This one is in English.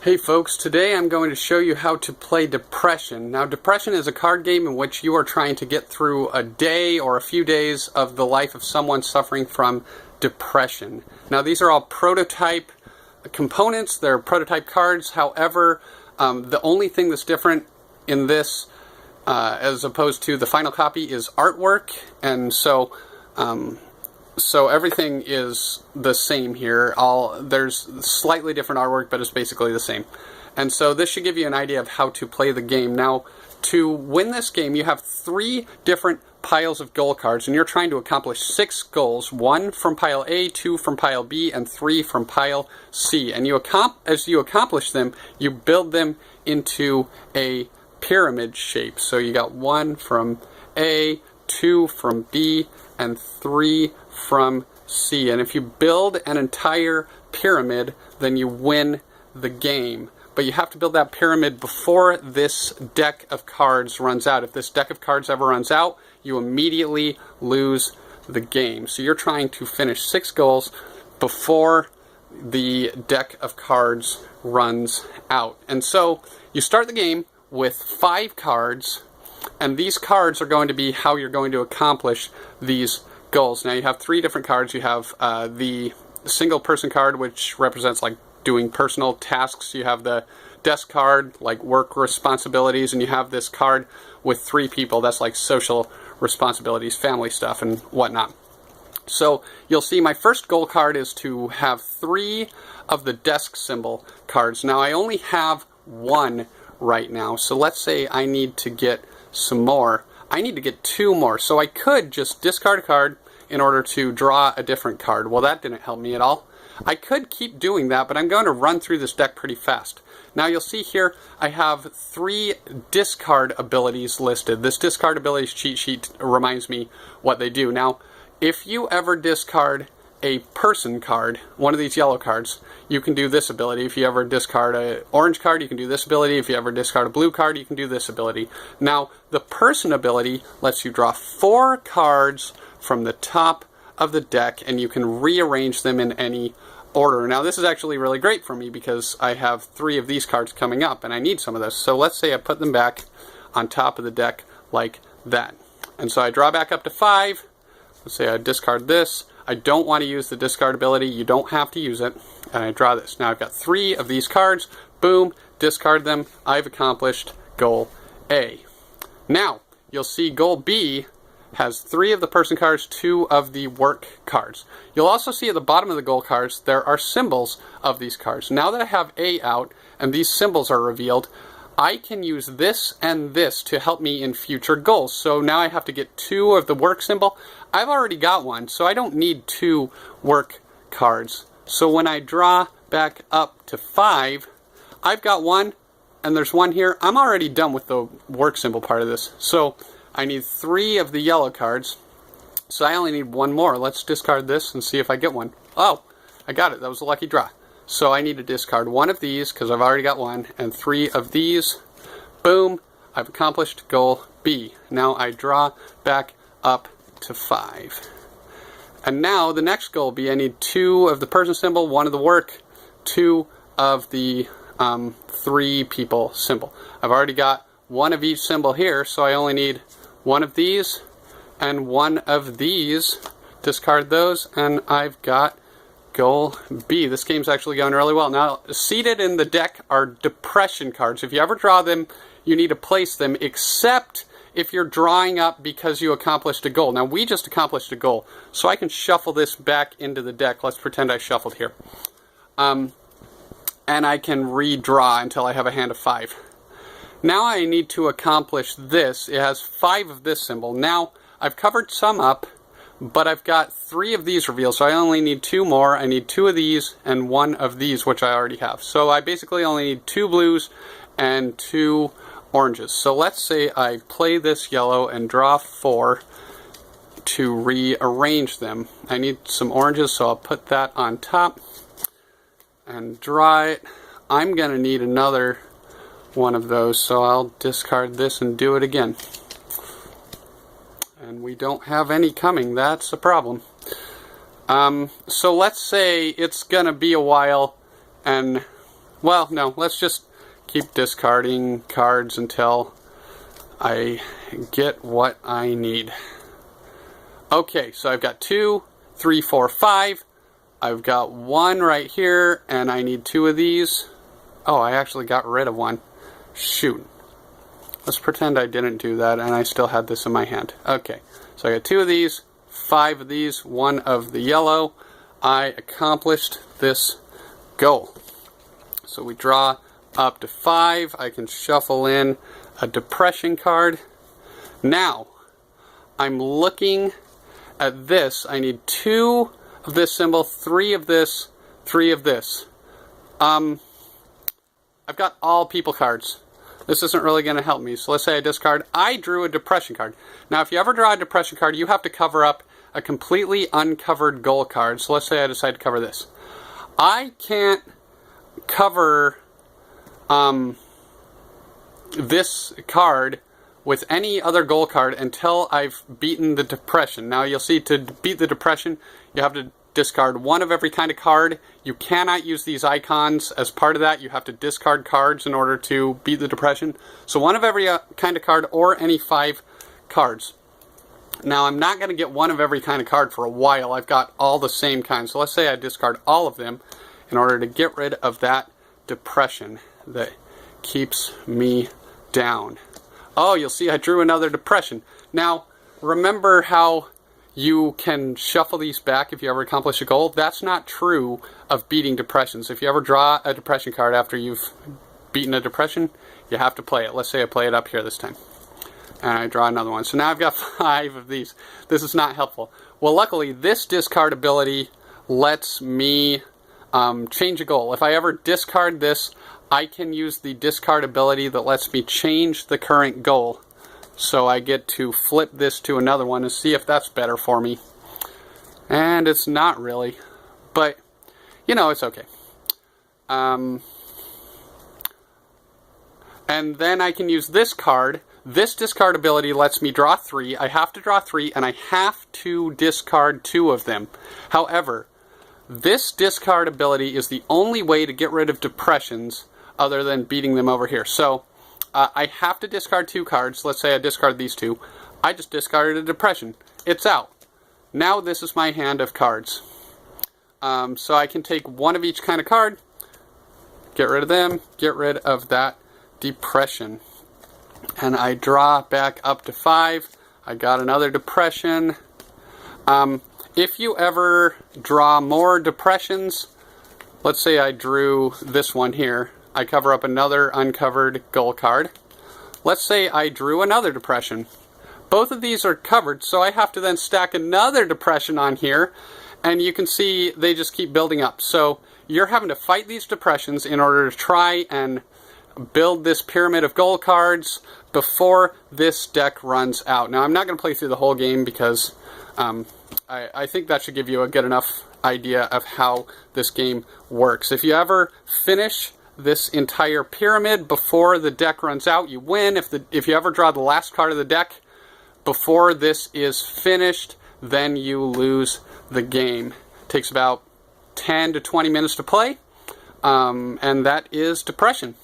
Hey folks, today I'm going to show you how to play Depression. Now Depression is a card game in which you are trying to get through a day or a few days of the life of someone suffering from depression. Now these are all prototype components, they're prototype cards. However, the only thing that's different in this as opposed to the final copy is artwork, and so everything is the same here. There's slightly different artwork, but it's basically the same. And so this should give you an idea of how to play the game. Now, to win this game, you have 3 different piles of goal cards, and you're trying to accomplish 6 goals. 1 from pile A, 2 from pile B, and 3 from pile C. And as you accomplish them, you build them into a pyramid shape. So you got 1 from A, 2 from B, and 3 from C. And if you build an entire pyramid, then you win the game. But you have to build that pyramid before this deck of cards runs out. If this deck of cards ever runs out, you immediately lose the game. So you're trying to finish 6 goals before the deck of cards runs out. And so you start the game with 5 cards, and these cards are going to be how you're going to accomplish these goals. Now you have 3 different cards. You have the single person card, which represents like doing personal tasks. You have the desk card, like work responsibilities, and you have this card with 3 people. That's like social responsibilities, family stuff, and whatnot. So you'll see my first goal card is to have 3 of the desk symbol cards. Now I only have 1 right now, so let's say I need to get some more. I need to get 2 more, so I could just discard a card in order to draw a different card. Well, that didn't help me at all. I could keep doing that, but I'm going to run through this deck pretty fast. Now you'll see here I have 3 discard abilities listed. This discard abilities cheat sheet reminds me what they do. Now, if you ever discard a person card, one of these yellow cards, you can do this ability. If you ever discard an orange card, you can do this ability. If you ever discard a blue card, you can do this ability. Now, the person ability lets you draw 4 cards from the top of the deck, and you can rearrange them in any order. Now, this is actually really great for me because I have 3 of these cards coming up, and I need some of this. So let's say I put them back on top of the deck like that. And so I draw back up to 5. Let's say I discard this. I don't want to use the discard ability. You don't have to use it. And I draw this. Now I've got 3 of these cards. Boom. Discard them. I've accomplished goal A. Now, you'll see goal B has 3 of the person cards, 2 of the work cards. You'll also see at the bottom of the goal cards, there are symbols of these cards. Now that I have A out and these symbols are revealed, I can use this and this to help me in future goals. So now I have to get 2 of the work symbol. I've already got 1, so I don't need 2 work cards. So when I draw back up to 5, I've got 1, and there's 1 here. I'm already done with the work symbol part of this. So I need 3 of the yellow cards. So I only need 1 more. Let's discard this and see if I get 1. Oh, I got it. That was a lucky draw. So I need to discard 1 of these because I've already got 1, and 3 of these. Boom, I've accomplished goal B. Now I draw back up to 5. And now the next goal B, I need 2 of the person symbol, 1 of the work, 2 of the 3 people symbol. I've already got 1 of each symbol here, so I only need 1 of these and 1 of these. Discard those, and I've got goal B. This game's actually going really well. Now, seated in the deck are depression cards. If you ever draw them, you need to place them, except if you're drawing up because you accomplished a goal. Now, we just accomplished a goal, so I can shuffle this back into the deck. Let's pretend I shuffled here. And I can redraw until I have a hand of 5. Now I need to accomplish this. It has 5 of this symbol. Now, I've covered some up, but I've got 3 of these revealed, so I only need 2 more. I need 2 of these and 1 of these, which I already have. So I basically only need 2 blues and 2 oranges. So let's say I play this yellow and draw 4 to rearrange them. I need some oranges, so I'll put that on top and draw it. I'm going to need another 1 of those, so I'll discard this and do it again. And we don't have any coming. That's a problem. So let's say it's gonna be a while and Well, no, let's just keep discarding cards until I get what I need. Okay, so I've got 2, 3, 4, 5. I've got 1 right here, and I need 2 of these. Oh, I actually got rid of 1. Shoot. Let's pretend I didn't do that and I still had this in my hand. Okay, so I got 2 of these, 5 of these, 1 of the yellow. I accomplished this goal. So we draw up to 5. I can shuffle in a depression card. Now, I'm looking at this. I need 2 of this symbol, 3 of this, 3 of this. I've got all people cards. This isn't really going to help me. So let's say I discard. I drew a depression card. Now, if you ever draw a depression card, you have to cover up a completely uncovered goal card. So let's say I decide to cover this. I can't cover this card with any other goal card until I've beaten the depression. Now you'll see, to beat the depression, you have to discard 1 of every kind of card. You cannot use these icons as part of that. You have to discard cards in order to beat the depression. So 1 of every kind of card, or any 5 cards. Now I'm not going to get 1 of every kind of card for a while. I've got all the same kind. So let's say I discard all of them in order to get rid of that depression that keeps me down. Oh, you'll see I drew another depression. Now, remember how you can shuffle these back if you ever accomplish a goal? That's not true of beating depressions. If you ever draw a depression card after you've beaten a depression, you have to play it. Let's say I play it up here this time. And I draw another one. So now I've got 5 of these. This is not helpful. Well, luckily, this discard ability lets me change a goal. If I ever discard this, I can use the discard ability that lets me change the current goal. So I get to flip this to another one and see if that's better for me. And it's not really. But, you know, it's okay. And then I can use this card. This discard ability lets me draw 3. I have to draw 3, and I have to discard 2 of them. However, this discard ability is the only way to get rid of depressions other than beating them over here. So I have to discard 2 cards. Let's say I discard these 2. I just discarded a depression. It's out. Now this is my hand of cards. So I can take 1 of each kind of card, get rid of them, get rid of that depression. And I draw back up to 5. I got another depression. If you ever draw more depressions, let's say I drew this one here. I cover up another uncovered goal card. Let's say I drew another depression. Both of these are covered, so I have to then stack another depression on here, and you can see they just keep building up. So you're having to fight these depressions in order to try and build this pyramid of goal cards before this deck runs out. Now I'm not going to play through the whole game because I think that should give you a good enough idea of how this game works. If you ever finish this entire pyramid before the deck runs out, you win. If you ever draw the last card of the deck before this is finished, then you lose the game. It takes about 10 to 20 minutes to play, and that is Depression.